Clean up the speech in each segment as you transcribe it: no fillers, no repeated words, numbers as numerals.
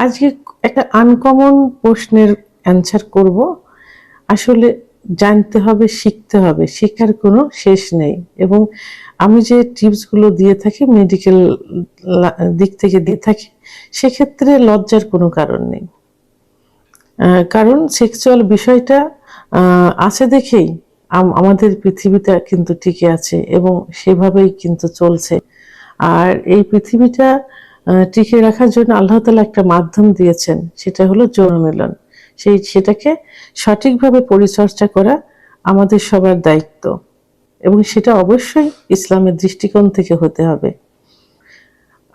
আজকে একটা আনকমন প্রশ্নের অ্যান্সার করব। আসলে জানতে হবে, শিখতে হবে, শেখার কোনো শেষ নেই। এবং আমি যে টিপসগুলো দিয়ে থাকি মেডিকেল দিক থেকে দিয়ে থাকি, সেক্ষেত্রে লজ্জার কোনো কারণ নেই। কারণ সেক্সুয়াল বিষয়টা আছে দেখেই আমাদের পৃথিবীটা কিন্তু টিকে আছে এবং সেভাবেই কিন্তু চলছে। আর এই পৃথিবীটা টিকিয়ে রাখার জন্য আল্লাহ তাআলা একটা মাধ্যম দিয়েছেন, সেটা হলো যৌন মিলন। সেটাকে সঠিকভাবে পরিচর্যা করা আমাদের সবার দায়িত্ব এবং সেটা অবশ্যই ইসলামের দৃষ্টিকোণ থেকে হতে হবে।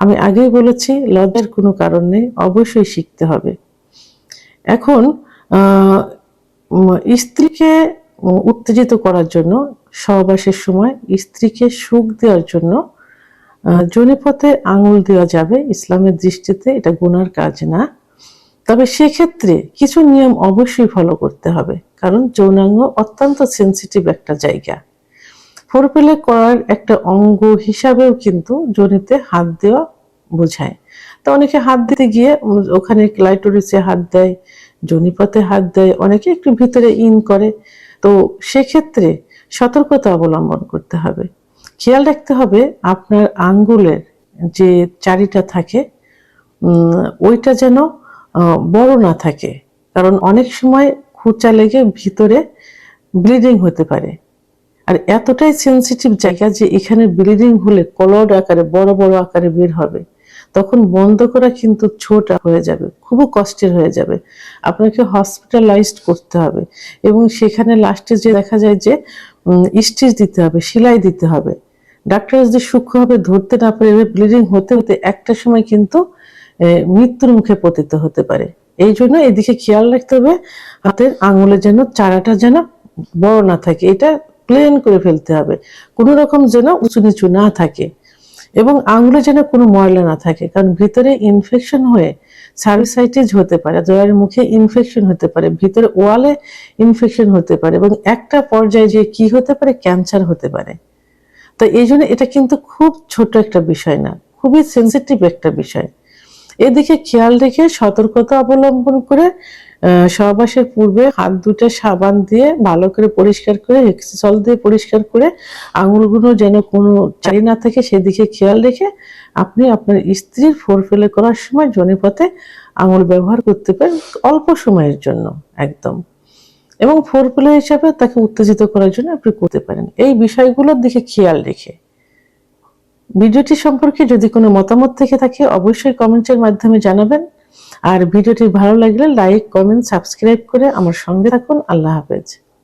আমি আগেই বলেছি, লজ্জার কোনো কারণ নেই, অবশ্যই শিখতে হবে। এখন স্ত্রীকে উত্তেজিত করার জন্য, সহবাসের সময় স্ত্রীকে সুখ দেওয়ার জন্য যোনিপথে আঙুল দেওয়া যাবে। ইসলামের দৃষ্টিতে এটা গুনার কাজ না। তবে সেক্ষেত্রে কিছু নিয়ম অবশ্যই ফলো করতে হবে, কারণ যৌনাঙ্গ অত্যন্ত সেন্সিটিভ একটা জায়গা। ফোরপ্লে করার একটা অঙ্গ হিসাবেও কিন্তু যোনিতে হাত দেওয়া বোঝায়। তো অনেকে হাত দিতে গিয়ে ওখানে ক্লাইটোরিসে হাত দেয়, যোনিপথে হাত দেয়, অনেকে একটু ভিতরে ইন করে। তো সেক্ষেত্রে সতর্কতা অবলম্বন করতে হবে। খেয়াল রাখতে হবে আপনার আঙ্গুলের যে চারিটা থাকে ওইটা যেন বড় না থাকে, কারণ অনেক সময় খুঁচা লেগে ভিতরে ব্লিডিং হতে পারে। আর এতটাই সেন্সিটিভ জায়গা যে এখানে ব্লিডিং হলে কলড আকারে বড় বড় আকারে বের হবে, তখন বন্ধ করা কিন্তু ছোট হয়ে যাবে, খুবই কষ্টের হয়ে যাবে। আপনাকে হসপিটালাইজড করতে হবে এবং সেখানে লাস্টে যে দেখা যায় যে স্টিচ দিতে হবে, সেলাই দিতে হবে। ডাক্তার যদি সূক্ষ্মভাবে ধরতে না পারে, ব্লিডিং হতে হতে একটা সময় কিন্তু মৃত্যুর মুখে পতিত হতে পারে। এই জন্য এদিকে খেয়াল রাখতে হবে, হাতের আঙুলের যেন চারাটা যেন বড় না থাকে, এটা প্লেন করে ফেলতে হবে, কোনো রকম যেন উঁচু নিচু না থাকে এবং আঙুলে যেন কোনো ময়লা না থাকে, কারণ ভিতরে ইনফেকশন হয়ে সার্ভিসাইটিস হতে পারে, জয়ের মুখে ইনফেকশন হতে পারে, ভিতরে ওয়ালে ইনফেকশন হতে পারে এবং একটা পর্যায়ে যে কি হতে পারে, ক্যান্সার হতে পারে। তো এই জন্য এটা কিন্তু খুব ছোট একটা বিষয় না, খুবই সেন্সিটিভ একটা বিষয়। এদিকে খেয়াল রেখে সতর্কতা অবলম্বন করে সহবাসের পূর্বে হাত দুটো সাবান দিয়ে ভালো করে পরিষ্কার করে, হেক্সিসল দিয়ে পরিষ্কার করে, আঙুলগুলো যেন কোনো চারি না থাকে সেদিকে খেয়াল রেখে আপনি আপনার স্ত্রীর ফোরপ্লে করার সময় যোনিপথে আঙুল ব্যবহার করতে পারেন অল্প সময়ের জন্য একদম, এবং ফোরপ্লে হিসাবে তাকে উত্তেজিত করার জন্য আপনি করতে পারেন এই বিষয়গুলোর দিকে খেয়াল রেখে। ভিডিওটি সম্পর্কে যদি কোনো মতামত থেকে থাকে অবশ্যই কমেন্টের মাধ্যমে জানাবেন। আর ভিডিওটি ভালো লাগলে লাইক, কমেন্ট, সাবস্ক্রাইব করে আমার সঙ্গে থাকুন। আল্লাহ হাফেজ।